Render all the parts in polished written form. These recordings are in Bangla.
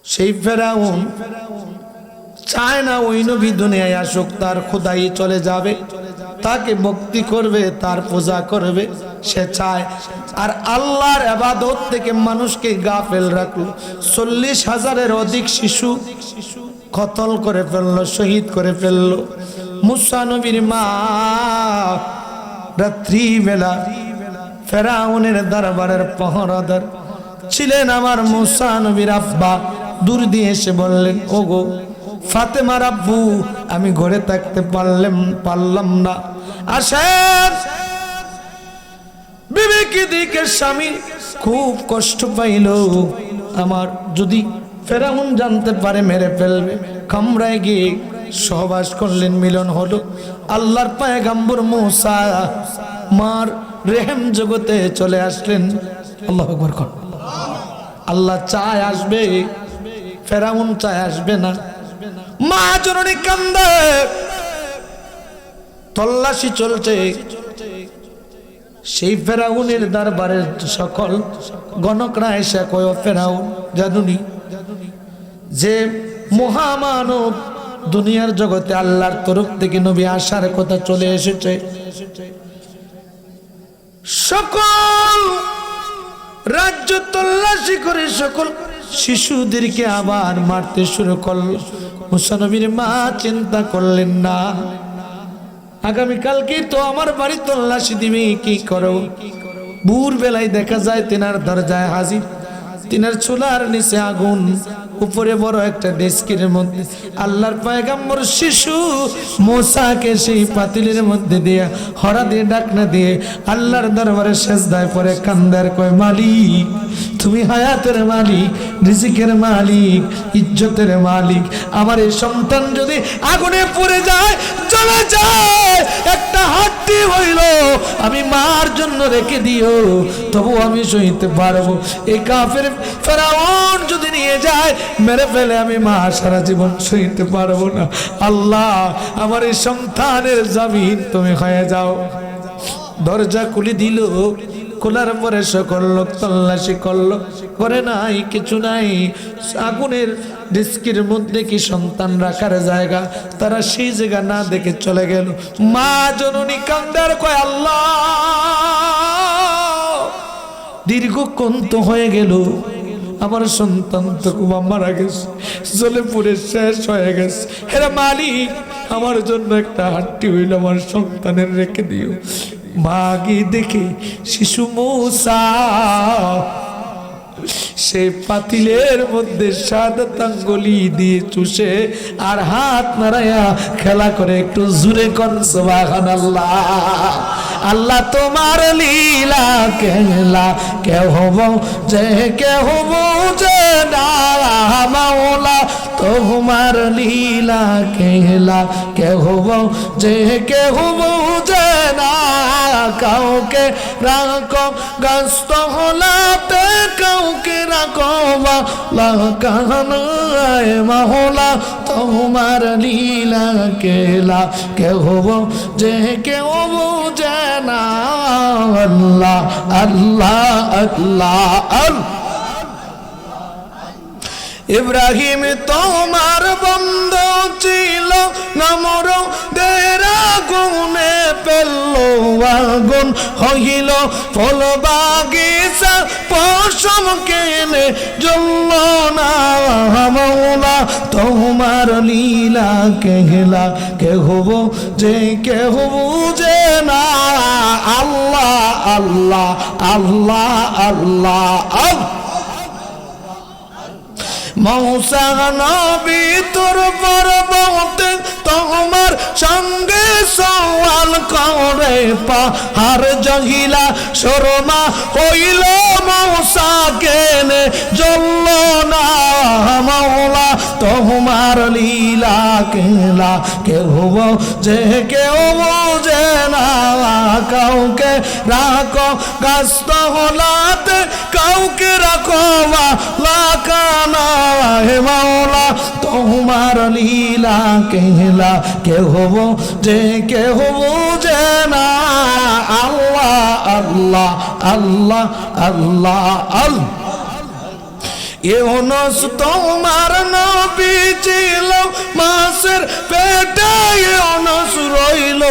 সেই ফেরাউন চায় না ওই নবী দুনিয়ায় আসুক, তার খোদাই চলে যাবে, তাকে ভক্তি করবে, তার পূজা করবে সে চায়। আর আল্লাহর ইবাদত থেকে মানুষকে গাফেল রাখলো। 40,000-এর অধিক শিশু কতল করে ফেললো, শহীদ করে ফেললো। মুসা নবীর মা রাত্রিবেলা ফেরাউনের দরবারের পাহারাদার ছিলেন। আমার মুসা নবীর আব্বা দূর দিয়ে এসে বললেন, ওগো ফাতেমার আব্বু, আমি ঘরে থাকতে পারলাম না, আসেন। বিবেকে দিকে স্বামী খুব কষ্ট পাইল, আমার যদি ফেরাউন জানতে পারে মেরে ফেলবে। কামরায় গিয়ে সহবাস করলেন, মিলন হলো। আল্লাহর পয়গম্বর মুসা মার রেহেম জগতে চলে আসলেন। আল্লাহু আকবার কর। আল্লাহ চায় আসবে, ফেরাউন চায় আসবে না। মা জননী কান্দে, তল্লাশি চলছে। সেই ফেরাউনের দরবারের সকল গণকরা এসে কয়, ফেরাউন জানুনি যে মহামানব দুনিয়ার জগতে আল্লাহর তরফ থেকে নবী আসার কথা চলে এসেছে। সকল রাজ্য তল্লাশি করে সকল শিশুদেরকে আবার মারতে শুরু করল। মুসা নবীর মা চিন্তা করলেন না, আগামীকালকে তো আমার বাড়ি তল্লাশি দিবে, কি করো? ভোর বেলায় দেখা যায় তিনার দরজায় হাজির, তিনার চুলার নিচে আগুন, উপরে বড় একটা ডেস্কের মধ্যে আল্লাহর পয়গম্বর শিশু মুসাকে সেই পাতিলের মধ্যে দিয়ে হরা দিয়ে ডাকনা দিয়ে আল্লাহর দরবারে সেজদায় পড়ে কান্দার কয়, মালিক তুমি হায়াতের মালিক, রিজিকের মালিক, ইজ্জতের মালিক। আমার এই সন্তান যদি আগুনে পড়ে যায়, চলে যায়, একটা হাড্ডি হইল আমি মার জন্য রেখে দিও, তবু আমি সইতে পারবো। এই কাফের ফেরাউন যদি নিয়ে যায়, মেরে ফেলে, আমি মা সারা জীবন সইতে পারবো না। আল্লাহ আমার এই সন্তানের জামিন তুমি হয়ে যাও। দরজা খুলে দিল। খোলার পরে সকল লোক তল্লাশি করলো, করে নাই, কিছু নাই। আগুনের ডিস্কের মধ্যে কি সন্তান রাখার জায়গা, তারা সেই জায়গা না দেখে চলে গেল। মা জননী কান্দার কয়, আল্লাহ দীর্ঘক্ষণ তো হয়ে গেল, আমার সন্তান তো মারা গেছে, জ্বলে পুড়ে শেষ হয়ে গেছে। হেরা মালিক, আমার জন্য একটা হাড্ডি হইল আমার সন্তানের রেখে দিও। মা গিয়ে দেখে শিশু মুসা সে পাতিলের মধ্যে শাহাদাত আঙ্গুলি দিয়ে চুষে আর হাত নাড়ায়া খেলা করে। একটু জুরে কোন সুবহানাল্লাহ। আল্লাহ তোমার লীলা খেলা কে হব যে কে হব যে না, মাওলা তোমার লীলা খেলা কে হব যে কে হব যে না। কাউকে রাখো গাস্ত হলাতে, কাউকে রাখো লাগানায়, মাওলা তোমার লীলা খেলা কে হব যে কে হব যে না। আল্লাহ আল্লাহ আল্লাহ আল্লাহ। ইব্রাহিম তোমার বন্ধু ছিল, নমরুদের আগুনে পেল আগুন হইল, ফল বাগিচা পশম কেনে জ্বলল না। মাওলা তোমার লীলা কেলা কে হব যে কে হব যে না। আল্লাহ আল্লাহ আল্লাহ আল্লাহ আল্লাহ। মৌসা নবী তোর পর্বতে তোমার সঙ্গে সওয়াল করে, পাহাড় জহিলা শর্মা হইল মৌসা কেনে জ্বলল না। মাওলা তোমার লীলা কেলা কে হব যে কেউ বোঝে না। কাউকে রাখো গাস্ত হলাতে, কাউকে রাখো লাকানা। হে মাওলা তোমার লীলা কেলা কে হব যে কে হব যে না। আল্লাহ আল্লাহ আল্লাহ আল্লাহ আল্লাহ। ইউনুস তোমার নবী ছিল মাছের পেটে, ইউনুস রইল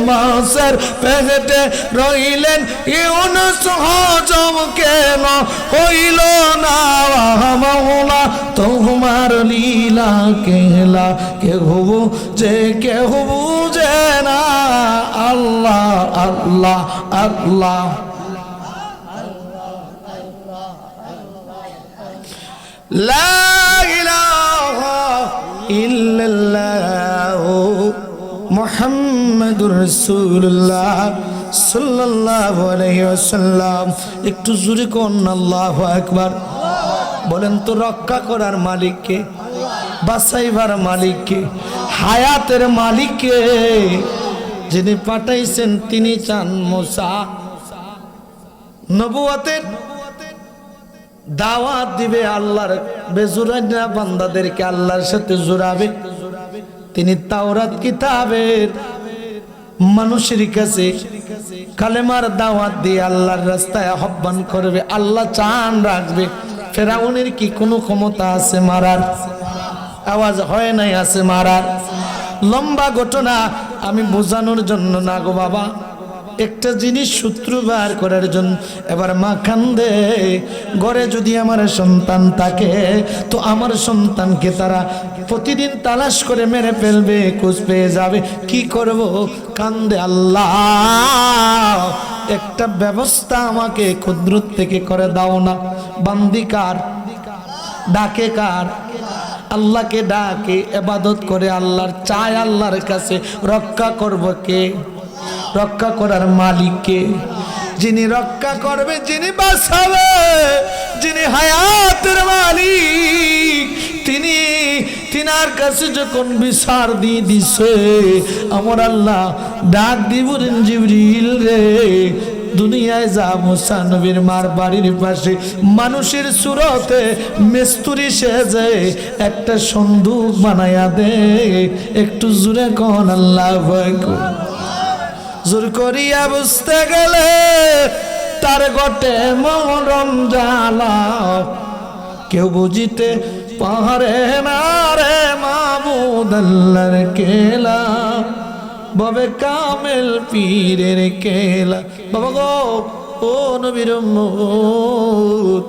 মাছের পেটে রইলেন, ইউনুস হজম কেন হইল না মাওলা তোমার লীলা কেলা, কেহ বুঝে না। আল্লাহ আল্লাহ আল্লাহ লা ইলাহা ইল্লাল্লাহ মুহাম্মাদুর রাসূলুল্লাহ সাল্লাল্লাহু আলাইহি ওয়াসাল্লাম। একটু জোরে কোন আল্লাহু আকবার। বলেন তো রক্ষা করার মালিক কে? বাঁচাইবার মালিক কে? হায়াতের মালিক কে? যিনি পাঠাইছেন তিনি চান মুসা নবুয়তের দাওয়াত দিবে, আল্লাহর বেজুরানা বান্দাদেরকে আল্লাহর সাথে জোড়াবে। তিনি তাওরাত কিতাবের মানুষের কাছে কালেমার দাওয়াত দিয়ে আল্লাহর রাস্তায় আহ্বান করবে। আল্লাহ চান রাখবে। ফেরাউনের কি কোনো ক্ষমতা আছে মারার? আওয়াজ হয় নাই আছে মারার? লম্বা ঘটনা আমি বোঝানোর জন্য না গো বাবা, একটা জিনিস সূত্র বার করার জন্য। এবার মা কান্দে, ঘরে যদি আমার সন্তান থাকে তো আমার সন্তানকে তারা প্রতিদিন তালাশ করে মেরে ফেলবে, খোঁজ পেয়ে যাবে, কি করব? কান্দে, আল্লাহ একটা ব্যবস্থা আমাকে কুদরত থেকে করে দাও না। বান্দি কার? ডাকে কার? আল্লাহকে ডাকে, ইবাদত করে আল্লাহর, চায় আল্লাহর কাছে। রক্ষা করব কে? রক্ষা করার মালিককে। যিনি রক্ষা করবে, যিনি বাঁচাবে, যিনি হায়াতের মালিক, তিনি তিনার কাছে যখন বিচার দিয়ে দিছে, আমার আল্লাহ ডাক দিবেন, জিবরিল রে দুনিয়ায় যা মুসা নবীর মার বাড়ির পাশে মানুষের সুরতে মিস্তুরি সেজে একটা সন্দুক বানায়া দে। একটু জোরে কোন আল্লাহু আকবার। জোর করিয়া বুঝতে গেলে তার গটে মরম জ্বালা, কেউ বুঝিতে পারে না রে মাবুদ আল্লাহর কেলা, বাবে কামেল পীরের কেলা। বাবা গো, ও নবীর উম্মত,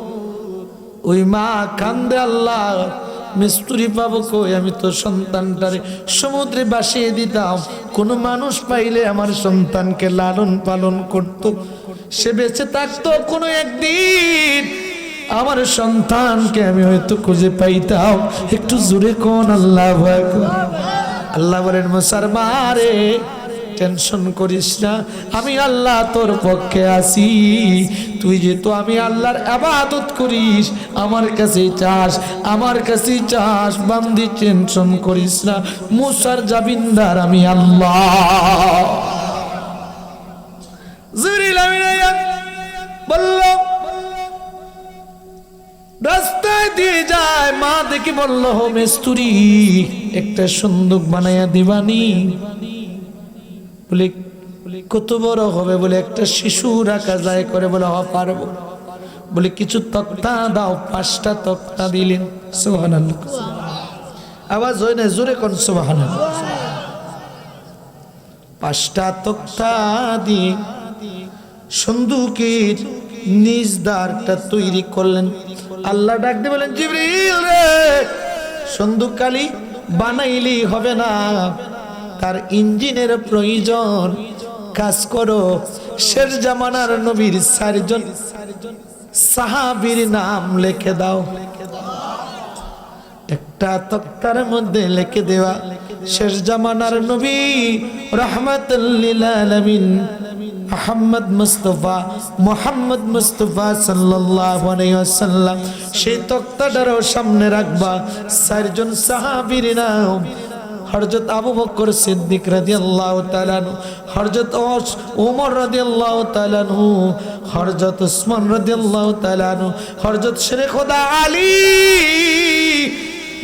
ওই মা কান্দে, আল্লাহ মিস্তুরি পাবো কই? আমি তো সন্তানটারে সমুদ্রে ভাসিয়ে দিতাম। কোনো মানুষ পাইলে আমার সন্তানকে লালন পালন করত, সে বেঁচে থাকতো, কোনো একদিন আমার সন্তানকে আমি হয়তো খুঁজে পাইতাম। একটু জোরে কোন আল্লাহু আকবার। আল্লাহ বলেন, মুসার মারে টেনশন করিস না, আমি আল্লাহ তোর পক্ষে আছি। তুই যেহেতু আমি আল্লাহর ইবাদত করিস, আমার কাছে চাস, আমার কাছে চাস, বান্দি টেনশন করিস না, মুসার জামিনদার আমি আল্লাহ। জিবরিল আমিন বলল, রাস্তায় দিয়ে যায়, মা দেখে বলল, হো মিস্তুরি একটা সন্দুক বানাইয়া দিবানি? বলে কত বড় হবে? বলে একটা শিশু রাখা যায় করে। বলে হ পারবো। বলে কিছু তক্তা দাও। 5টা তক্তা দিলেন। সুবহানাল্লাহ। আওয়াজ হয় না? জোরে কোন সুবহানাল্লাহ। 5টা তক্তা দিয়ে সন্দুকের নিজ দ্বারটা তৈরি করলেন। আল্লাহ ডাক দিয়ে বলেন, জিবরিল রে, সন্দুক খালি বানাইলি হবে না, তার ইঞ্জিনের প্রয়োজন। কাজ করো, শেষ জামানার নবীর 4 জন সাহাবীর নাম লিখে দাও। একটা তক্তার মধ্যে লিখে দেওয়া শেষ জামানার নবী রাহমাতুল লিল আলামিন মুহাম্মদ মুস্তাফা সাল্লাল্লাহু আলাইহি ওয়াসাল্লাম। সেই তক্তাটারও সামনে রাখবা 4 জন সাহাবীর নাম। হযরত আবু বকর সিদ্দিক রাদিয়াল্লাহু তাআলা আনহু, হযরত ওমর রাদিয়াল্লাহু তাআলা আনহু, হযরত উসমান রাদিয়াল্লাহু তাআলা আনহু, হযরত শেরে খোদা আলী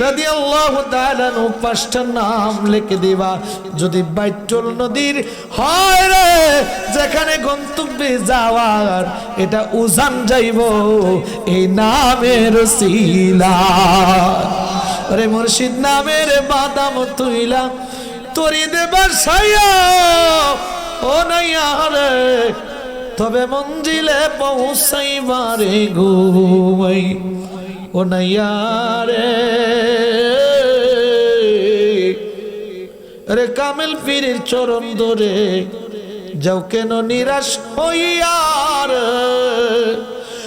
রাদিয়াল্লাহু তাআলা নু 5টা নাম লিখে দিবা। যদি বাইতুল নদীর হয় রে যেখানে গন্তব্যে যাওয়ার এটা উজান যাইব এই নামের উসিলা। রে মুর্শিদ নামের বাদাম তুইলা তরি দেবার ছায়া ও নাইয়া রে তবে মঞ্জিলে পৌঁছাইবারে ঘুমাই ও নাইয়া রে। রে কামেল পীরের চরণ ধরে যাও কেন নিরাশ হইয়ার।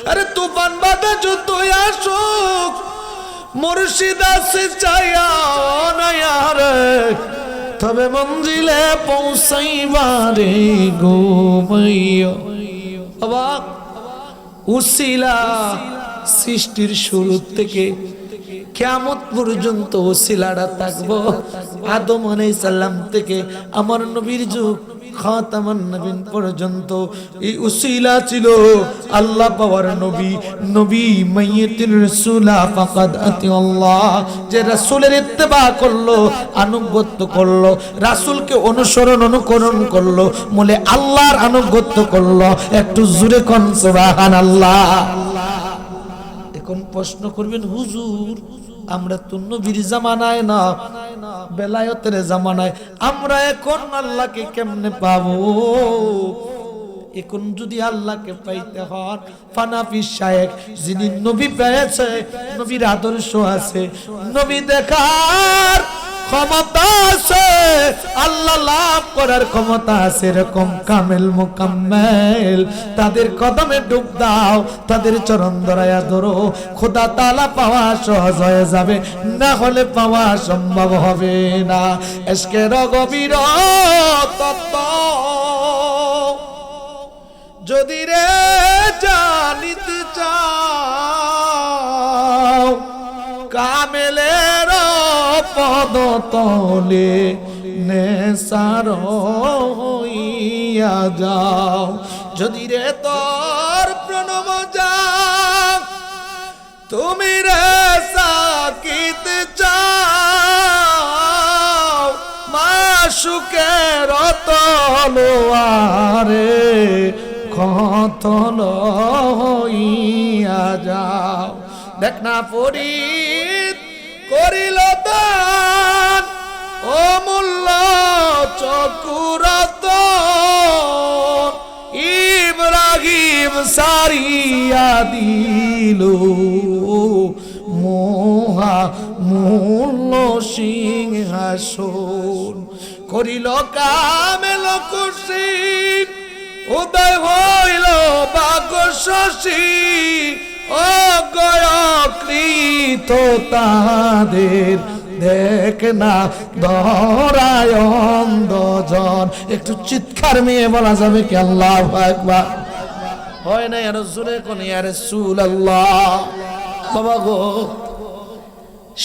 আরে তুফান বাধা যতই আসুক মুর্শিদ আছে চাইয়া নাইয়া রে তবে মঞ্জিলে পৌঁছাইবারে ঘুমাইয়া। অবাক উসিলা সৃষ্টির শুরু থেকে কিয়ামত পর্যন্ত উসিলাটা থাকবো। আদম আলাইহিস সালাম থেকে আমার নবীর যুগ খাতামান নবীন পর্যন্ত এই উসিলা ছিল আল্লাহ পাওয়ার নবী। নবী মাইয়াতির রাসূলা ফাকাদ আতি আল্লাহ, যে রাসূলের ইত্তেবা করলো আনুগত্য করলো রাসূলকে অনুকরণ করলো বলে আল্লাহর আনুগত্য করলো। একটু জোরে কোন সুবহানাল্লাহ। এখন প্রশ্ন করবেন হুজুর আমরা তো নবীর জামানায় না বেলায়েতের জামানায়, আমরা এখন আল্লাহকে কেমনে পাবো? এখন যদি আল্লাহকে পাইতে হন ফানাফি শায়েখ যিনি নবী পেয়েছে, নবীর আদর্শ আছে, নবী দেখার ক্ষমতা আছে, আল্লাহ লাভ করার ক্ষমতা আছে, এরকম কামেল মুকাম্মেল তাদের কদমে ডুব দাও, তাদের চরণ ধরায়া ধরো, খোদা তাআলা পাওয়া সহজ হয়ে যাবে, না হলে পাওয়া সম্ভব হবে না। এশকের গভীর তত্ত্ব যদি রে জানিতে চাও কামেলের পদ তলে নেশার হইয়া যাও। যদি রে তোর প্রণব যাও তুমি রে সাকিতে চাও মাশুকের তলোয়ারে কতল হইয়া যাও। দেখ না ফরিদ করিল দান অমূল্য চকুরত ইব্রাহিম সারিয়া দিল মোহা মূল্য সিংহাসন। করিল কামেল খুশি উদয় হইল বাগ শশী অগয়কৃত তাদের দেখ না ধরায় অন্ধজন। একটু চিৎকার মেয়ে বলা যাবে কি আল্লাহু আকবার? হয় না আর জোরে কোন ইয়া রাসূলুল্লাহ। বাবা গো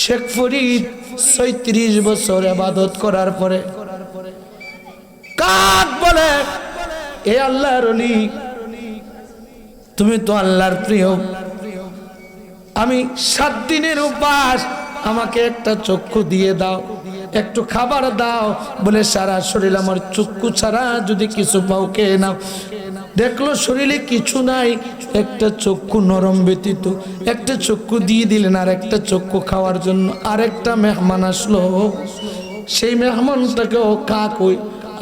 শেখ ফরিদ ৩৬ বছর ইবাদত করার পরে কাক বলে এ আল্লাহর ওলি তুমি তো আল্লাহর প্রিয়, আমি 7 দিনের উপাস, আমাকে একটা চক্ষু দিয়ে দাও, একটু খাবার দাও। বলে সারা শরীর আমার চক্ষু ছাড়া যদি কিছু পাও কে নাও। দেখলো শরীরে কিছু নাই, একটা চক্ষু নরম ব্যতীত, একটা চক্ষু দিয়ে দিলেন। আর একটা চক্ষু খাওয়ার জন্য আরেকটা মেহমান আসলো, সেই মেহমানটাকেও কাক ওই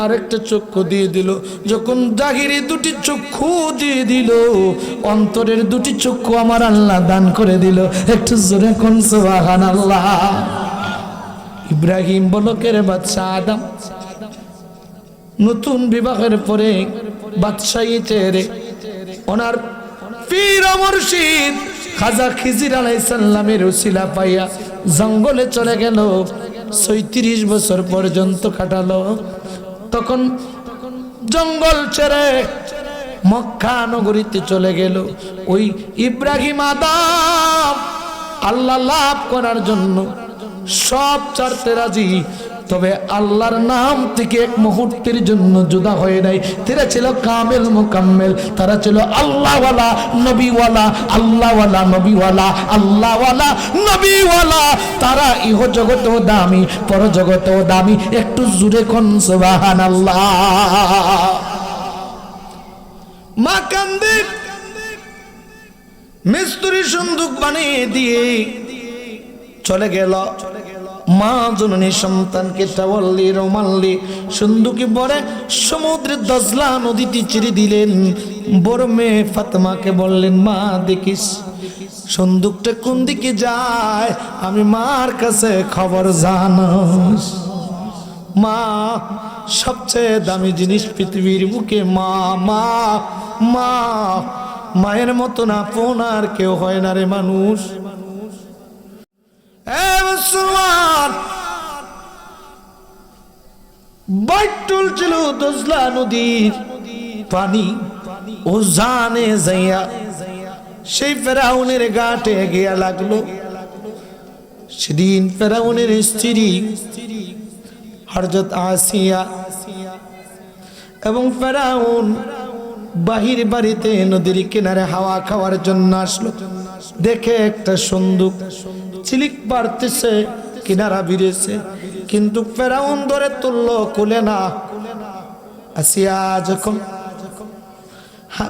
আরেকটা চক্ষু দিয়ে দিল। যখন জাহিরে 2টি চক্ষু দিয়ে দিল, অন্তরের 2টি চক্ষু আমার আল্লাহ দান করে দিল। একটু জোরে কোন সুবহানাল্লাহ। ইব্রাহিম বলকের বাদশা আদম নতুন বিবাহের পরে বাদশাহী চেহারে ওনার পীর মুর্শিদ খাজা খিজির আলাইহিস সালামের উসিলা পাইয়া জঙ্গলে চলে গেল। ৩৬ বছর পর্যন্ত কাটালো। তখন জঙ্গল ছেড়ে মক্কা নগরীতে চলে গেল। ওই ইব্রাহিম আদম আল্লাহ লাভ করার জন্য সব ছাড়তে রাজি, তবে আল্লাহর নাম থেকে এক মুহূর্তের জন্য জুদা হয়ে নাই। তারা ছিল কামেল মুকাম্মেল, তারা ছিল আল্লাহওয়ালা নবীওয়ালা, আল্লাহওয়ালা নবীওয়ালা, আল্লাহওয়ালা নবীওয়ালা। তারা ইহ জগতেও দামি, পর জগতেও দামি। একটু জুড়ে কোন সুবহানাল্লাহ। মা কান্দে, মিস্ত্রি সন্দুক বানিয়ে দিয়ে চলে গেল। মা জননী সন্তানকে টাওয়াল্লি রুমাল্লি সন্দুকে ভরে সমুদ্রের দজলা নদীতে ছেড়ে দিলেন। বড় মেয়ে ফাতেমাকে বললেন, মা দেখিস সন্দুকটা কোন দিকে যায়, আমি মার কাছে খবর জানাস। মা সবচেয়ে দামি জিনিস পৃথিবীর বুকে, মা মা মা। মায়ের মতন আপন আর কেউ হয় না রে মানুষ। বাইতুল ছিল দজলা নদীর পানি। ও জানে যাইয়া সেই ফেরাউনের ঘাটে গিয়া লাগলো। সেদিন ফেরাউনের স্ত্রী হযরত আসিয়া এবং ফেরাউন বাহির বাড়িতে নদীর কিনারে হাওয়া খাওয়ার জন্য আসলো। দেখে একটা সন্দুক চিলিক পারতেছে, কিনারা বিড়েছে, কিন্তু ফেরাউন ধরে তুললো, খুলে না। আসিয়া যখন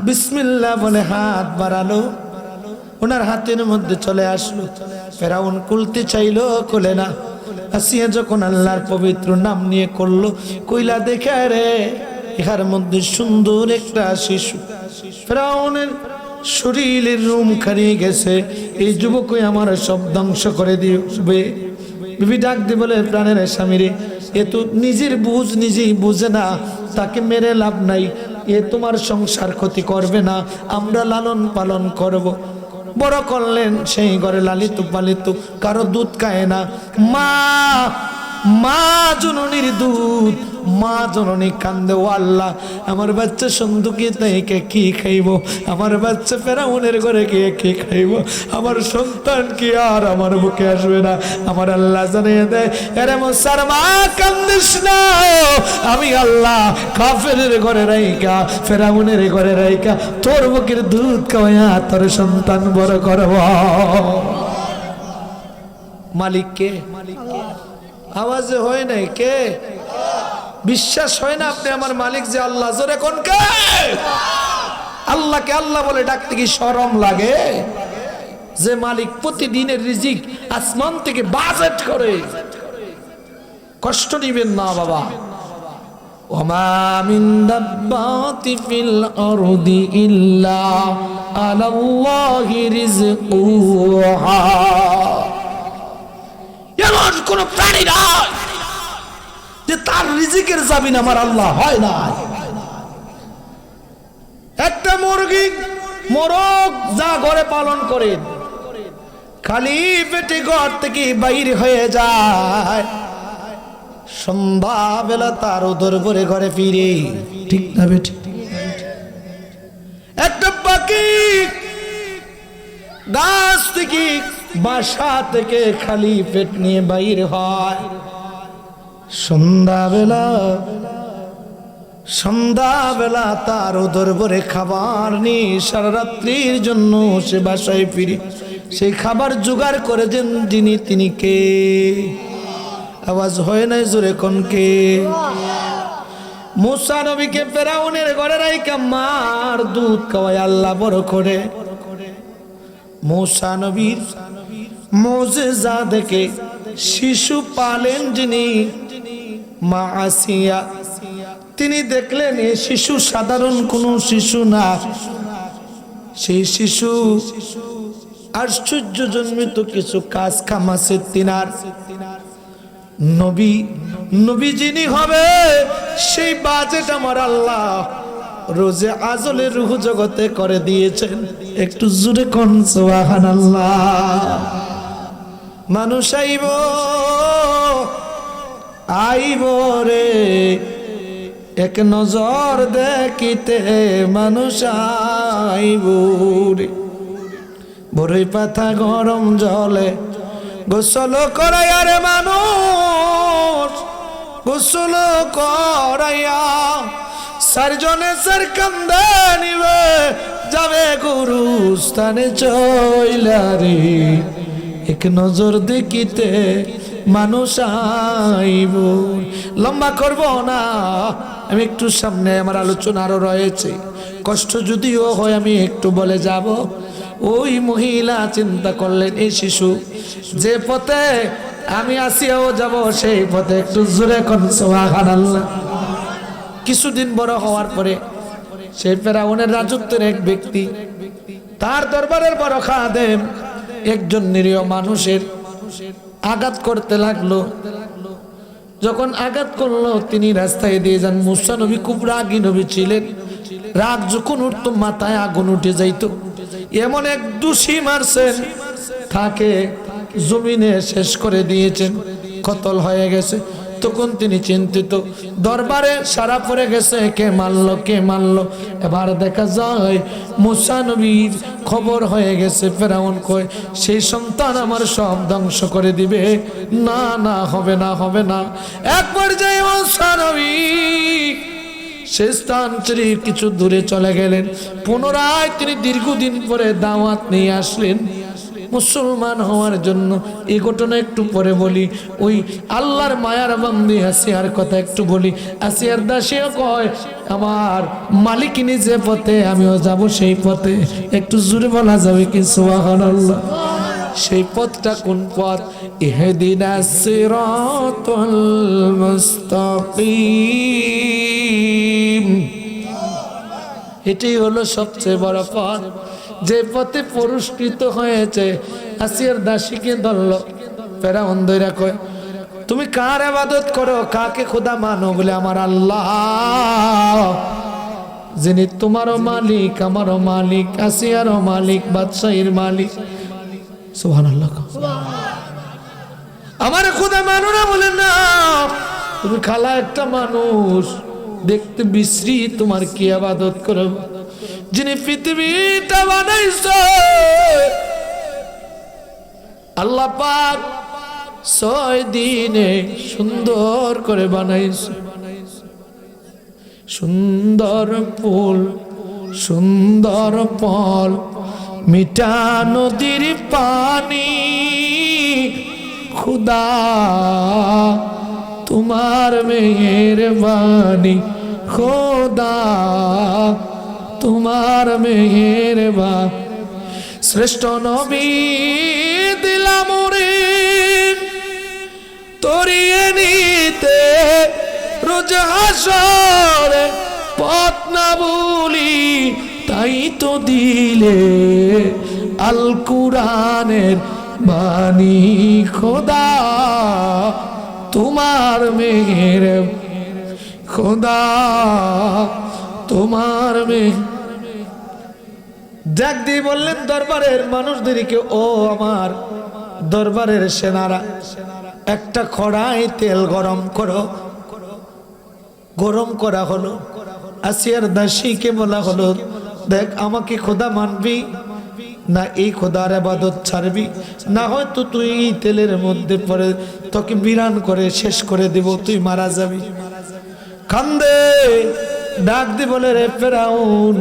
বিসমিল্লাহ বলে হাত বাড়ালো, ওনার হাতের মধ্যে চলে আসলো। ফেরাউন খুলতে চাইলো, খুলে না। আসিয়া যখন আল্লাহর পবিত্র নাম নিয়ে করলো, কইলা দেখে রে ইহার মধ্যে সুন্দর একটা শিশু। ফেরাউনের শরীরের রুম খারিয়ে গেছে, এই যুবকই আমার সব ধ্বংস করে দিবে। বিবি ডাক দিয়ে বলে, প্রাণের স্বামীরে, এ তো নিজের বুঝ নিজেই বুঝে না, তাকে মেরে লাভ নাই। এ তোমার সংসার ক্ষতি করবে না, আমরা লালন পালন করব। বড় করলেন, সেই ঘরে লালিত পালিত, কারো দুধ খায় না। মা মা জননীর দুধ, মা জননী কান্দে, ও আল্লাহ আমার বাচ্চা সন্দুকে তাইকে কি খাইব, আমার বাচ্চা ফেরাউনের ঘরে গিয়ে কি খাইব, আমার সন্তান কি আর আমার বুকে আসবে না। আমার আল্লাহ জানিয়ে দেয়, এরে মুসার মা কান্দিস না, আমি আল্লাহ কাফেরের ঘরে রাইকা, ফেরাউনের ঘরে রাইকা তোর বুকের দুধ খাওয়া তোর সন্তান বড় করব। মালিক কে? আওয়াজে হয় নাই কে? বিশ্বাস হয় না আপনি আমার মালিক যে আল্লাহ? জোরে কোন কে? আল্লাহকে আল্লাহ বলে ডাকতে কি শরম লাগে? যে মালিক প্রতিদিনের রিজিক আসমান থেকে বাজেট করে। কষ্ট নিবেন না বাবা। ওমা মিন দাব্বাতি ফিল আরদি ইল্লা আলাল্লাহি রিজকুহা। এমন কোন প্রাণী নাই যে তার রিজিকের জামিন আমার আল্লাহ হয় না। একটা মুরগি মোরগ যা ঘরে পালন করেন, খালি পেটে ঘর থেকে বাইর হয়ে যায়, সন্ধ্যাবেলা তার উদর ভরে ঘরে ফিরে। ঠিক না বেটি? একটা পাখি গাছ থেকে বাসা থেকে খালি পেট নিয়ে বাইর হয়, সন্ধ্যাবেলা তার উদর ভরে খাবার নিয়ে সারা রাত্রির জন্য সে বাসায় ফিরে। সেই খাবার জোগাড় করে দেন যিনি, তিনি কে? আওয়াজ হয় নাই জোরে কোন কে? মুসা নবীকে ফেরাউনের ঘরে রাইকা মার দুধ খাওয়ায় আল্লাহ বড় করে। মুসা নবীর মুজিজা দেখে শিশু পালেন যিনি, মা আসিয়া, তিনি দেখলেন এই শিশু সাধারণ কোন শিশু না। সেই শিশু আশ্চর্য জন্মিত কিছু কাজ কাম আছে তিনার। নবী যিনি হবে সেই বাজেট আমার আল্লাহ রোজে আজলে রুহ জগতে করে দিয়েছেন। একটু জোরে কোন সুবহানাল্লাহ। মানুষ আইব রে এক নজর দেখিতে, মানুষ আইব রে বড়ই পাতা গরম জলে গোসল করে। আরে মানুষ গোসল করাইয়া চারজনে চার কান্দা নিবে যাবে গুরুস্থানে চইলা রে এক নজর দেখিতে মানুষ আইব। লম্বা করব না, আমি একটু সামনে, আমার আলোচনা আরো রয়েছে, কষ্ট যদিও হয় আমি একটু বলে যাব। ওই মহিলা চিন্তা করলেন এই শিশু যে পথে আমি আসিয়াও যাব সেই পথে একটু জোরে কোন সুবহানাল্লাহ। কিছুদিন বড় হওয়ার পরে সেই ফেরাউনের রাজত্বের এক ব্যক্তি, তার দরবারের বড় খাদেম একজন নিরীহ মানুষের আঘাত করতে লাগলো। যখন আঘাত করলো তিনি রাস্তায় দিয়ে যান। মুসা নবী খুব রাগী নবী ছিলেন, রাগ যখন উঠতো মাথায় আগুন উঠে যাইতো। এমন এক দোষী মারছেন তাকে জমিনে শেষ করে দিয়েছেন, কতল হয়ে গেছে। তখন তিনি চিন্তিত, দরবারে সারা পড়ে গেছে কে মারলো কে মারলো। এবার দেখা যায় মুসা নবীর খবর হয়ে গেছে। ফেরাউন কয় সেই সন্তান আমার সব ধ্বংস করে দিবে। না না, হবে না হবে না। এক পর্যায়ে মুসা নবী সে স্থান ছেড়ে কিছু দূরে চলে গেলেন। পুনরায় তিনি দীর্ঘদিন পরে দাওয়াত নিয়ে আসলেন মুসলমান হওয়ার জন্য। এই ঘটনা একটু পরে বলি। ওই আল্লাহর মায়ার বান্দি আসিয়ার কথা একটু বলি। আসিয়ার দাসীও কয় আমার মালিকিনী যে পথে আমিও যাব সেই পথে। একটু জোরে বলা যাবে কি সুবহানাল্লাহ? সেই পথটা কোন পথ? ইহদিনাস সিরাতাল মুস্তাকিম। এটাই হলো সবচেয়ে বড় পথ, যে পথে পুরস্কৃত হয়েছে। আসিয়ার দাসীকে ধরল ফেরাউন, ধইরা কয় তুমি কার ইবাদত করো, কাকে খোদা মানো? বলে আমার আল্লাহ, যিনি তোমারও মালিক আমারও মালিক আসিয়ারও মালিক বাদশাহীর মালিক। সুবহানাল্লাহ। আমার খোদা মানো না? বলে না, তুমি খালা একটা মানুষ, দেখতে বিশ্রী, তোমার কি ইবাদত করো? যিনি পৃথিবীটা বানাইছে আল্লাহ পাক 6 দিনে সুন্দর করে বানাইছে। সুন্দর ফুল, সুন্দর ফল, মিঠা নদীর পানি। খুদা তোমার মেহেরবানি, খোদা তোমার মেহেরবানি। শ্রেষ্ঠ নবী দিলাম রে তরিয়ে নিতে, রোজ হাসরে পথ না ভুলি, তাই তো দিলে আল কুরআনের বাণী। খোদা তোমার মেহের, খোদা তোমার মেহের। ডাক দিয়ে বললেন দরবারের মানুষদেরকে, ও আমার দরবারের সেনারা, একটা কড়াই তেল গরম করো। গরম করা হলো। আসিয়ার দাসীকে বলা হলো, দেখ আমাকে খোদা মানবি না এই খোদার ইবাদত ছাড়বি, না হয়তো তুই এই তেলের মধ্যে পড়ে তোকে বিরান করে শেষ করে দেব, তুই মারা যাবি। কান্দে, ডাক দি বলে রে ফেরাউন,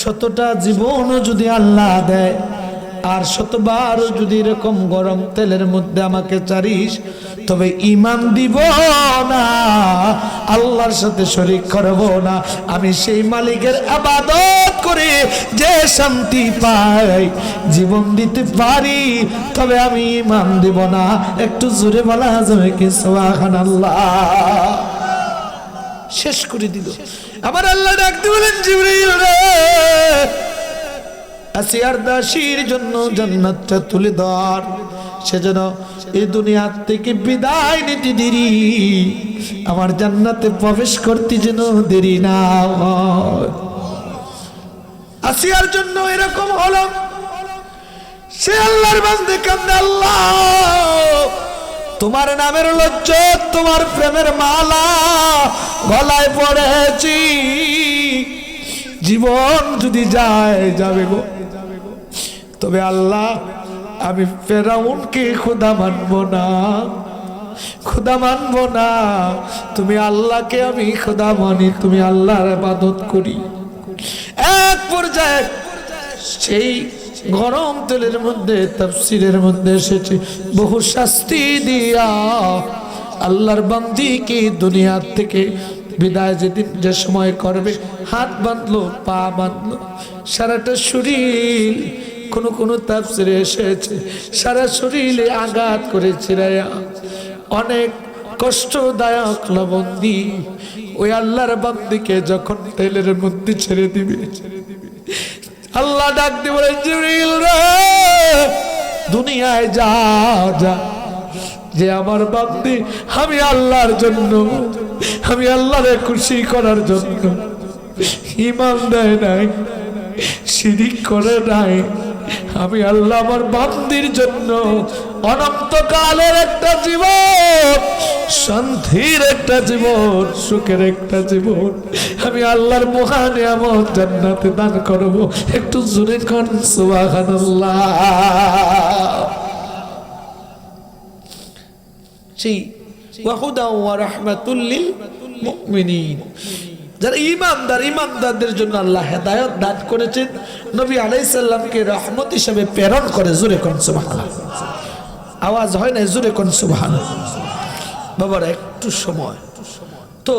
100টা জীবনও যদি আল্লাহ দেয় আর 100বার যদি এরকম গরম তেলের মধ্যে আমাকে চারিস, তবে ঈমান দিব না, আল্লাহর সাথে শরীক করব না। আমি সেই মালিকের ইবাদত করে যে শান্তি পাই, জীবন দিতে পারি, তবে আমি ঈমান দিব না। একটু জোরে বলা যাবে কি সুবহানাল্লাহ? শেষ করে দিল। আমার আল্লাহ ডাকতে বলেন, জিবরাইল রে, আসিয়ার দাসীর জন্য জান্নাতটা তুলে ধর, সেজন্য এই দুনিয়া থেকে বিদায় নিতে দেরি, আমার জান্নাতে প্রবেশ করতে যেন দেরি না হয়। আসিয়ার জন্য এরকম হলো। সে আল্লাহর বান্দে কান্দে, আল্লাহ তোমার নামের লজ্জত, তোমার প্রেমের মালা গলায় পড়েছি, জীবন যদি যায় যাবে গো, তবে আল্লাহ আমি ফেরাউনকে খোদা মানব না। খোদা মানবো না, তুমি আল্লাহকে আমি খোদা মানি, তুমি আল্লাহর ইবাদত করি। এক পর্যায়ে সেই গরম তেলের মধ্যে তাফসীরের মধ্যে এসেছে বহু শাস্তি দিয়া আল্লাহর বান্দিকে দুনিয়া থেকে বিদায় যেদিন যে সময় করবে, হাত বাঁধলো, পা বাঁধলো, সারাটা শরীর, কোন তাফসীরে এসেছে সারা শরীরে আঘাত করে ছিড়াইয়া অনেক কষ্টদায়ক লবন্দি ওই আল্লাহর বান্দিকে যখন তেলের মধ্যে ছেড়ে দিবে, আল্লাহ ডাক দিয়ে বলে, জিবরিল রে, দুনিয়ায় যা যা, যে আমার বান্দি আমি আল্লাহর জন্য, আমি আল্লাহরে খুশি করার জন্য ঈমান দেয় নাই, শিরিক করে নাই, আমি আল্লাহ আমার বান্দির জন্য অনন্তকালের একটা জীবন, শান্তির একটা জীবন, সুখের একটা জীবন আমি আল্লাহর মহা নিয়ামত জান্নাতে দান করব। একটু জোরে কোন সুবহানাল্লাহ। সেই ওয়াহুদা ওয়া রাহমাতুল লিল মুমিনিন, যারা ঈমানদার, ঈমানদারদের জন্য আল্লাহ হেদায়েত দান করেছেন, নবী আলাইহিস সালামকে রহমত হিসেবে প্রেরণ করে। জোরে কোন সুবহানাল্লাহ। আওয়াজ হয় না, জোরে কোন সুবহানাল্লাহ। বাবার একটু সময় তো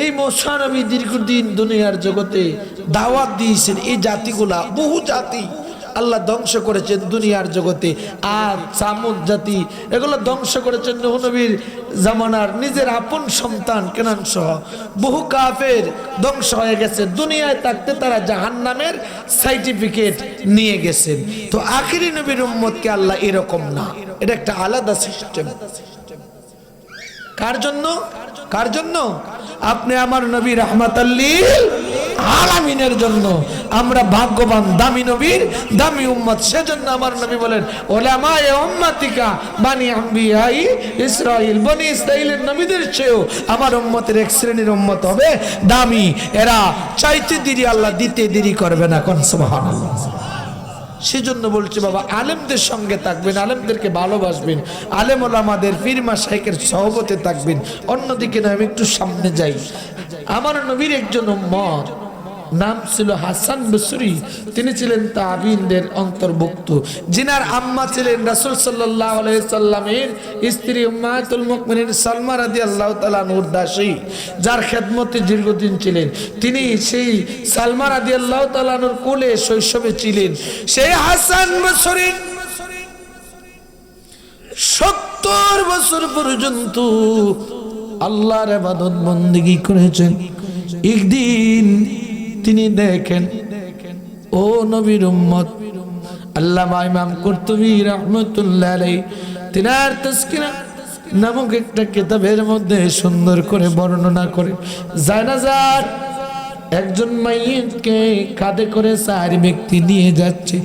এই মশা নবী দীর্ঘদিন দুনিয়ার জগতে দাওয়াত দিয়েছেন। এই জাতিগুলা, বহু জাতি আল্লাহ ধ্বংস করেছেন দুনিয়ার জগতে। আর সামুদ জাতি, এগুলো ধ্বংস করেছেন নূহ নবীর জামানার নিজের আপন সন্তান কেনান সহ। বহু কাফের ধ্বংস হয়ে গেছে, দুনিয়ায় থাকতে তারা জাহান্নামের সার্টিফিকেট নিয়ে গেছেন। তো আখিরি নবীর উম্মতকে আল্লাহ এরকম না, এটা একটা আলাদা সিস্টেম। কার জন্য? কার জন্য? আপনি আমার নবী রাহমাতাল লিল আলামিনের জন্য। আমরা ভাগ্যবান, দামি নবীর দামি উম্মত। সেজন্য আমার নবী বলেন, উলামায়ে উম্মতিকা বানি আম্বিয়াই ইসরাইল, বনি ইসরাইলের নবীদের চেয়েও আমার উম্মতের এক শ্রেণীর উম্মত হবে দামি। এরা চাইতে দেরি আল্লাহ দিতে দেরি করবে না। কোন সুবহানাল্লাহ। সেজন্য বলছি বাবা, আলেমদের সঙ্গে থাকবেন, আলেমদেরকে ভালোবাসবেন, আলেম ওলামাদের পীর মাশায়েখের সহবতে থাকবেন। অন্যদিকে না, আমি একটু সামনে যাই। আমার নবীর একজন উম্মত, নাম ছিল হাসান বসরি। তিনি ছিলেন তাবিনদের অন্তর্ভুক্ত, জিনার আম্মা ছিলেন রাসূল সাল্লাল্লাহু আলাইহি সাল্লামের স্ত্রী উম্মাতুল মুমিনিন সালমা রাদিয়াল্লাহু তাআলা আনহার দাসী, যার খেদমতে দীর্ঘদিন ছিলেন। তিনি সেই সালমা রাদিয়াল্লাহু তাআলা আনহার কোলে শৈশবে ছিলেন। সেই হাসান বসরি 70 বছর পর্যন্ত আল্লাহর ইবাদত বন্দেগী করেছেন। একদিন তিনি দেখেন, ও নবীর উম্মত, আল্লামা ইমাম কুরতুবী রাহমাতুল্লাহ আলাইহি তিনার তাসকিরা নামক একটা কিতাবের মধ্যে সুন্দর করে বর্ণনা করে, জানাজার একজন মাইয়িতকে কাঁধে করে 4 ব্যক্তি নিয়ে যাচ্ছে।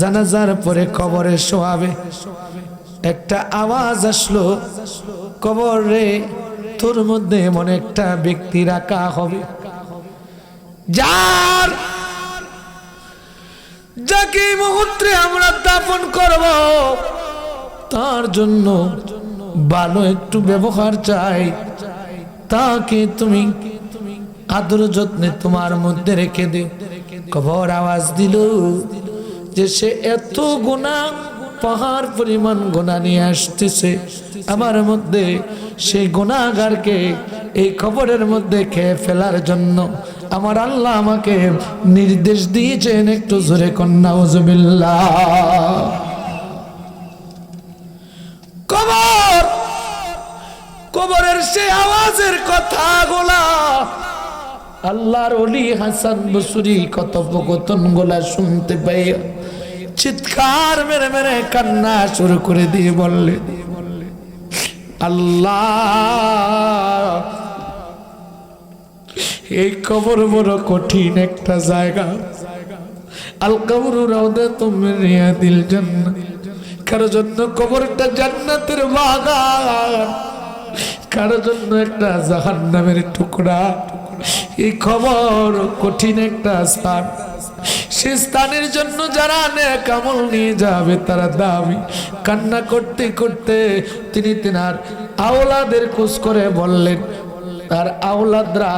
জানাজার পরে কবরে শোয়াবে। একটা আওয়াজ আসলো, কবরে তোর মধ্যে এমন একটা ব্যক্তি রাখা হবে যাকে মুহূর্তে আমরা দাফন করব, তার জন্য ভালো একটু ব্যবহার চাই। তাকে তুমি আদর যত্নে তোমার মধ্যে রেখে দিও। কবর আওয়াজ দিল যে সে এত গুনাহ, পাহাড় পরিমাণ গুনাহ নিয়ে আসতেছে আমার মধ্যে। সেই গুনাহগারকে এই কবরের মধ্যে খেয়ে ফেলার জন্য আমার আল্লাহ আমাকে নির্দেশ দিয়েছেন। একটু জোরে কন্যা নাউজুবিল্লাহ। কবর, কবরের সেই আওয়াজের কথাগুলা আল্লাহর ওলি হাসান বসরি কথোপকথন গুলা শুনতে পাই চিৎকার মেরে মেরে কান্না শুরু করে দিয়ে বললে, আল্লাহ, এই কবর বড় কঠিন একটা জায়গা। আল কবরু রাউদাতুম মিন রিয়াদিল জান্নাহ। কারো জন্য কবরটা জান্নাতের বাগান, কারো জন্য একটা জাহান্নামের টুকরা। এই কবর কঠিন একটা স্থান। সে স্থানের জন্য যারা নেক আমল নিয়ে যাবে তারা দাবি কান্না করতে করতে তিনি তেনার আওলাদের খোঁজ করে বললেন। তার আওলাদরা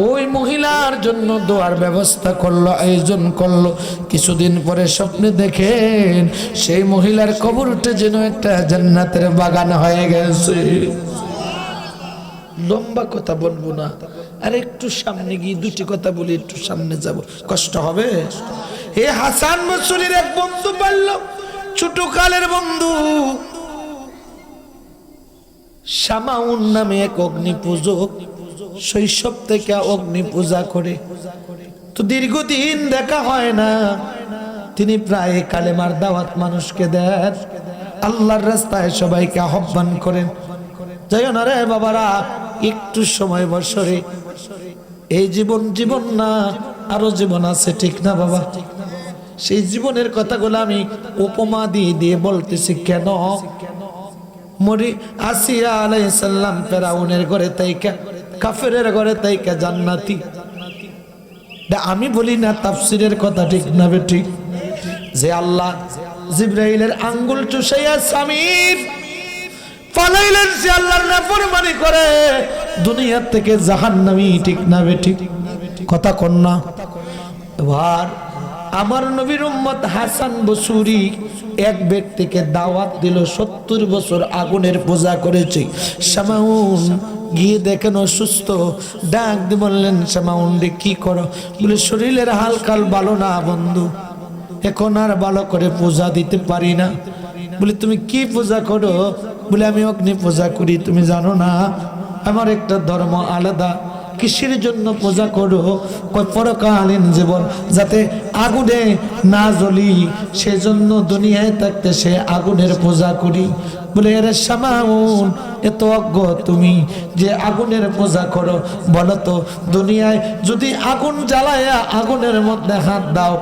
ওই মহিলার জন্য দোয়ার ব্যবস্থা করলো, আয়োজন করলো। কিছুদিন পরে স্বপ্নে দেখেন সেই মহিলার কবরটা যেন একটা জান্নাতের বাগান হয়ে গেছে। লম্বা কথা বলবো না, আর একটু সামনে গিয়ে দুটি কথা বলি, একটু সামনে যাব, কষ্ট হবে। হে হাসান বসরির এক বন্ধু বলল, ছোট কালের বন্ধু শামাউন নামে এক অগ্নি পূজক, শৈশব থেকে অগ্নি পূজা করে, তো দীর্ঘদিন দেখা হয় না। তিনি প্রায় কালেমার দাওয়াত মানুষকে দেন, আল্লাহর রাস্তায় সবাইকে আহ্বান করেন, যাইও না রে বাবারা, একটু সময় বছরে এই জীবন জীবন না, আরো জীবন আছে, ঠিক না বাবা? সেই জীবনের কথাগুলো আমি উপমা দিয়ে দিয়ে বলতেছি। কেন? মরি আসিয়া আলাইহিস সালাম ফেরাউনের ঘরে তাইকা, কাফেরের ঘরে তাইকা জান্নাতি। আমি বলি না তাফসীরের কথা, ঠিক না বেঠিক? যে আল্লাহ জিবরাইলের আঙ্গুল চুষাইয়া স্বামীর পালাইলেন, সে আল্লাহর নাফরমানি করে দুনিয়া থেকে জাহান্নামী, ঠিক না বেঠিক? কথা কন না। এবার আমার নবীর উম্মত হাসান বসরি এক ব্যক্তিকে দাওয়াত দিল, 70 বছর আগুনের পূজা করেছে। শামাউন গিয়ে দেখেন অসুস্থ, ডাক দিয়ে বললেন, শামাউন রে কি করো? বলে শরীরের হালকাল ভালো না বন্ধু, এখন আর ভালো করে পূজা দিতে পারি না। বলে তুমি কি পূজা করো? বলে আমি অগ্নি পূজা করি, তুমি জানো না আমার একটা ধর্ম আলাদা। কিসের জন্য পূজা করো? কয় পরকালীন জীবন যাতে আগুনে না জ্বলি, সেজন্য দুনিয়ায় থাকতে সে আগুনের পূজা করি। বলে এর শামাউন এত অজ্ঞ তুমি যে আগুনের পূজা করো? বলো তো দুনিয়ায় যদি আগুন জ্বালায়া আগুনের মধ্যে হাত দাও,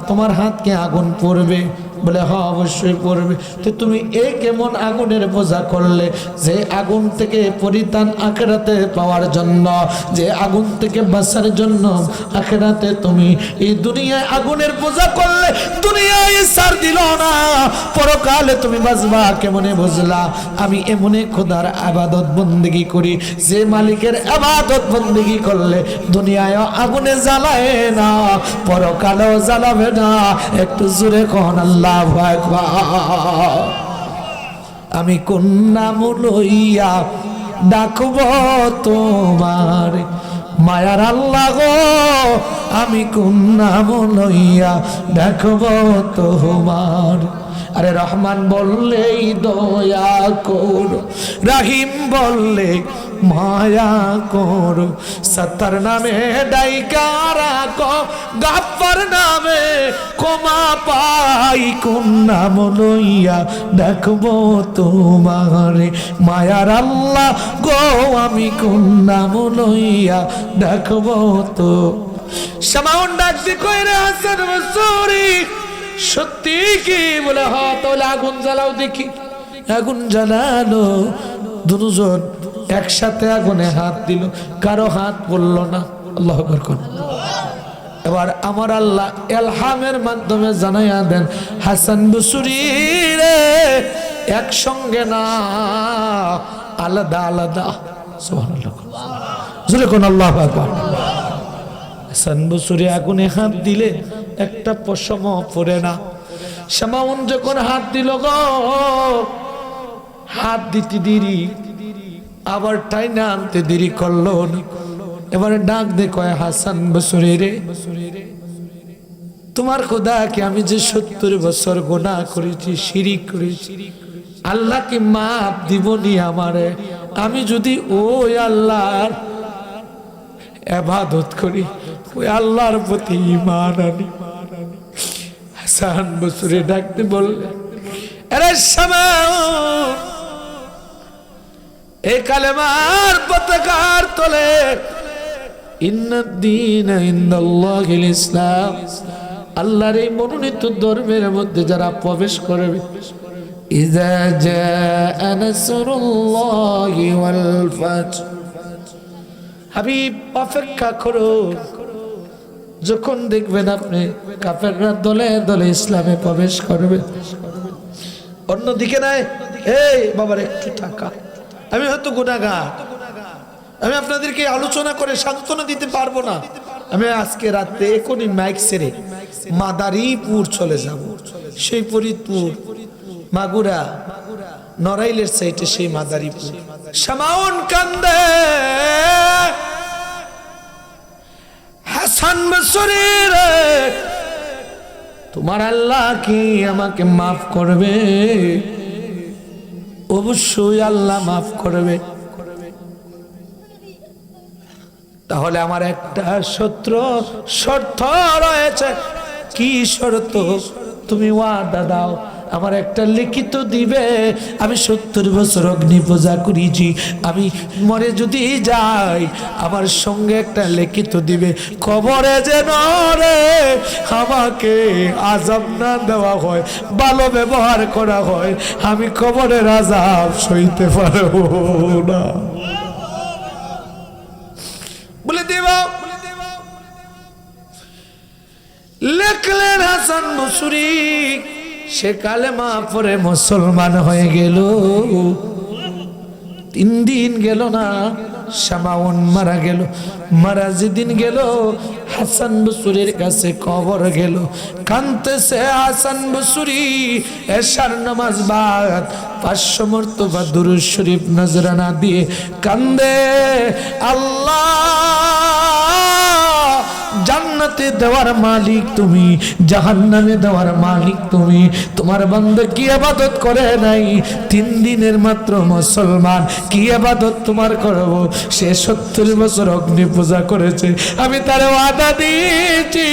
তোমার হাত কি আগুন পড়বে? বলে হ্যাঁ অবশ্যই পড়বে। তো তুমি এই কেমন আগুনের পূজা করলে? যে আগুন থেকে পরিত্রাণ আখিরাতে পাওয়ার জন্য, যে আগুন থেকে বাঁচার জন্য আখিরাতে তুমি এই দুনিয়ায় আগুনের পূজা করলে, দুনিয়ায় ছাড় দিল না, পরকালে তুমি বাঁচবা কেমনে বুঝলা? আমি এমনে খোদার ইবাদত বন্দেগী করি, যে মালিকের ইবাদত বন্দেগী করলে দুনিয়ায় আগুনে জ্বালায় না, পরকালেও জ্বালাবে না। একটু জোরে কন আল্লাহ। আমি কোন নাম লইয়া ডাকব তোমার, মায়ার আল্লাহ গো, আমি কোন নাম লইয়া ডাকব তোমার। আরে রহমান বললেই দয়া করো, রাহিম বললে মায়া করো, সত্তর নামে ডাইকা রাখো, গাফফার নামে ক্ষমা পাই, কোন নাম লইয়া ডাকবো তোমারে, মায়ার আল্লাহ গো, আমি কোন নাম লইয়া ডাকবো তো। শামাউন ডাক দি কই রে হাসান বসরি, সত্যি কি? বলে হ্যাঁ। তাহলে আগুন জ্বালাও দেখি। আগুন জ্বালালো, দুজন একসাথে আগুনে হাত দিল, কারো হাত পড়ল না। আল্লাহু আকবার। এবার আমার আল্লাহ ইলহামের মাধ্যমে জানাইয়া দেন, হাসান বসরি রে একসঙ্গে না, আলাদা আলাদা। সুবহানাল্লাহ, জোরে কোন আল্লাহু আকবার। হাসান বসরি আগুনে হাত দিলে একটা পশম পড়ে না। শামাউন যখন হাত দিল গো, হাত দিতে দেরি, আবার টাইনা আনতে দেরি করলো না। এবারে ডাক দে কয়, হাসান বসরি রে, তোমার খোদাকে আমি যে 70 বছর গুনাহ করেছি, শিরিক করেছি, আল্লাহ কি মাফ দিবনি আমারে? আমি যদি ওই আল্লাহর ইবাদত করি, ওই আল্লাহর প্রতি ঈমান আনি। হাসান বসরি ডাকতে বললে, আরে শামাউন, এই কালেমার পতাকার তলে ইন্নাদ-দীনা ইনদাল্লাহিল ইসলাম, আল্লাহর এই মনোনীত ধর্মের মধ্যে যারা প্রবেশ করবে, ইযা জাআ নাসরুল্লাহি ওয়াল ফাতহ, হাবিব অপেক্ষা করো, যখন দেখবেন আপনি কাফেররা দলে দলে ইসলামে প্রবেশ করবে, অন্যদিকে নাই এই বাবার একটু টাকা, আমি হয়তো গুনাহগার, আমি আপনাদেরকে আলোচনা করে সান্ত্বনা দিতে পারবো না, আমি আজকে রাতে এখনই মাইক ছেড়ে মাদারীপুর চলে যাব, সেই ফরিদপুর মাগুরা নড়াইলের সাইটে সেই মাদারীপুর। শামাউন কান্দে হাসান বসরি রে, তোমার আল্লাহ কি আমাকে মাফ করবে? অবশ্যই আল্লাহ মাফ করবে। তাহলে আমার একটা শর্ত রয়েছে। কি শর্ত? তুমি ওয়াদা দাও, আমার একটা লিখিত দিবে, আমি 70 বছর অগ্নি পূজা করেছি, আমি মরে যদি যাই আমার সঙ্গে একটা লিখিত দিবে, কবরে যেন রে আমাকে আযাব না দেওয়া হয়, ভালো ব্যবহার করা হয়, আমি কবরের আযাব সইতে পারবো না। বলে দেবা লেখলেন হাসান বসরি, সে কালেমা পড়ে মুসলমান হয়ে গেল। 3 দিন গেল না, শামাউন মারা গেল। মারা যেদিন গেল হাসান বসরির কাছে কবর গেল, কাঁদতেছে হাসান বসরি। এশার নামাজ বাদ 500 মর্তবা দুরূদ শরীফ নজরানা দিয়ে কান্দে, আল্লাহ জান্নাতে দেওয়ার মালিক তুমি, জাহান্নামে দেওয়ার মালিক তুমি। তোমার বান্দা কি ইবাদত করে নাই? 3 দিনের মাত্র মুসলমান, কি ইবাদত তোমার করব? সে 70 বছর অগ্নি পূজা করেছে, আমি তার ওয়াদা দিয়েছি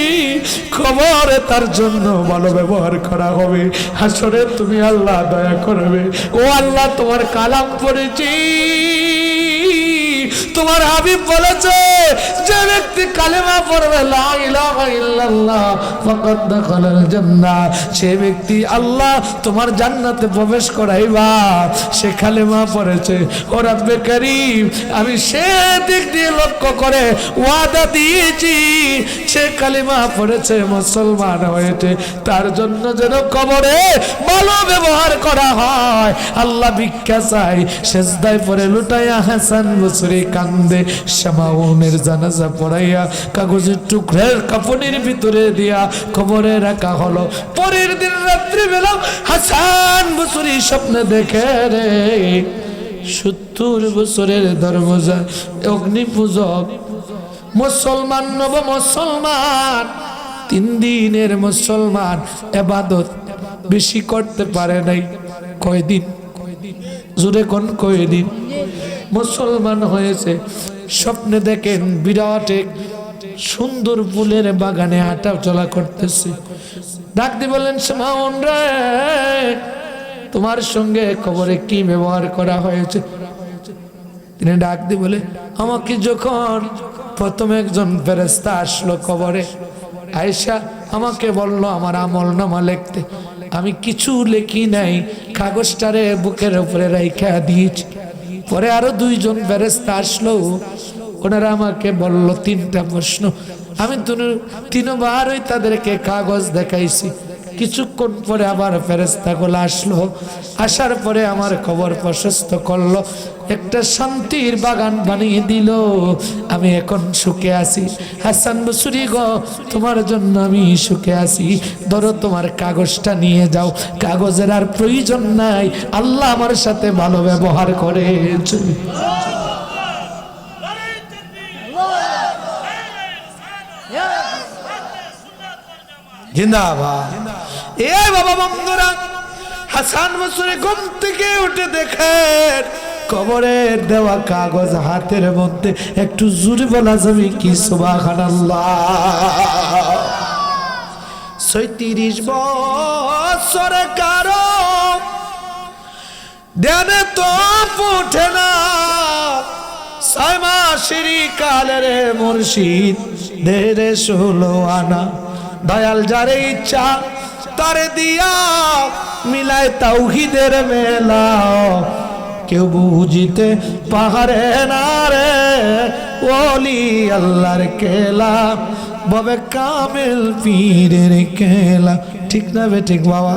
কবরে তার জন্য ভালো ব্যবহার করা হবে, হাসরে তুমি আল্লাহ দয়া করবে। ও আল্লাহ, তোমার কালাম পড়েছি, তোমার হাবিব বলেছে যে ব্যক্তি কালেমা পড়বে লা ইলাহা ইল্লাল্লাহ ফাকাদ দাখালাল জান্নাহ, সে ব্যক্তি আল্লাহ তোমার জান্নাতে প্রবেশ করাইবা। সে কালেমা পড়েছে। ও রব্বে কারীম, আমি সে দিক দিয়ে লক্ষ্য করে ওয়াদা দিয়েছি, সে কালেমা পড়েছে, মুসলমান হয়েছে, তার জন্য যেন কবরে ভালো ব্যবহার করা হয়। আল্লাহ ভিক্ষা চাই, সেজদায় পড়ে লুটাইয়া হাসান বসরি কান্দে। শামাউনের জানাজা পড়াইয়া কাগজের টুকরার কাফনের ভিতরে দিয়া কবরে রাখা হলো। পরের দিন রাত্রি বেলা হাসান বসরি স্বপ্নে দেখে রে 70 বছরের ধর্মজা অগ্নি পূজক মুসলমান, নব মুসলমান, 3 দিনের মুসলমান, ইবাদত বেশি করতে পারে নাই। কয়দিন? জোরে কোন কয়দিন? মুসলমান হয়েছে। স্বপ্নে দেখেন বিরাট এক সুন্দর ফুলের বাগানে হাঁটা চলা করতেছে। ডাক দিয়ে বলেন, শামাউন রে, তোমার সঙ্গে কবরে কি ব্যবহার করা হয়েছে? তিনি ডাক দিয়ে বলে, আমাকে যখন প্রথম একজন ফেরেশতা আসলো কবরে, আয়েশা আমাকে বলল আমার আমল নামা লিখতে, আমি কিছু লিখি নাই, কাগজটারে বুকের উপরে রাইখা দিয়েছি। পরে আরো 2 জন ফেরেশতা আসলো, ওনারা আমাকে বলল 3টা প্রশ্ন, আমি 3বারই তাদেরকে কাগজ দেখাইছি। কিছুক্ষণ পরে আবার ফেরেশতাগুলো আসলো, আসার পরে আমার কবর প্রশস্ত করলো, একটা শান্তির বাগান বানিয়ে দিল। আমি এখন সুখে আছি। হাসান বসরি গো, তোমার জন্য আমি সুখে আছি, ধরো তোমার কাগজটা নিয়ে যাও, কাগজের আর প্রয়োজন নাই, আল্লাহ আমার সাথে ভালো ব্যবহার করেছে। জিন্দাবাদ। এ বাবা বন্ধুরা, হাসান বসরি ঘুম থেকে উঠে দেখেন কবরের দেওয়া কাগজ হাতের মধ্যে। একটু জোরে বলা যাবে কি সুবহানাল্লাহ? 36 বছর কারো ধ্যানে তো উঠে না, 6 মাসের কালের মুর্শিদ দেরে 16 আনা। দয়াল যারে ইচ্ছা তারে দিয়া মিলায় তাওহীদের মেলা, কেউ বুঝিতে পাহাড়ে না রে ওলি আল্লাহর খেলা। ববে কামেল পীরের খেলা। ঠিক না বে ঠিক বাবা?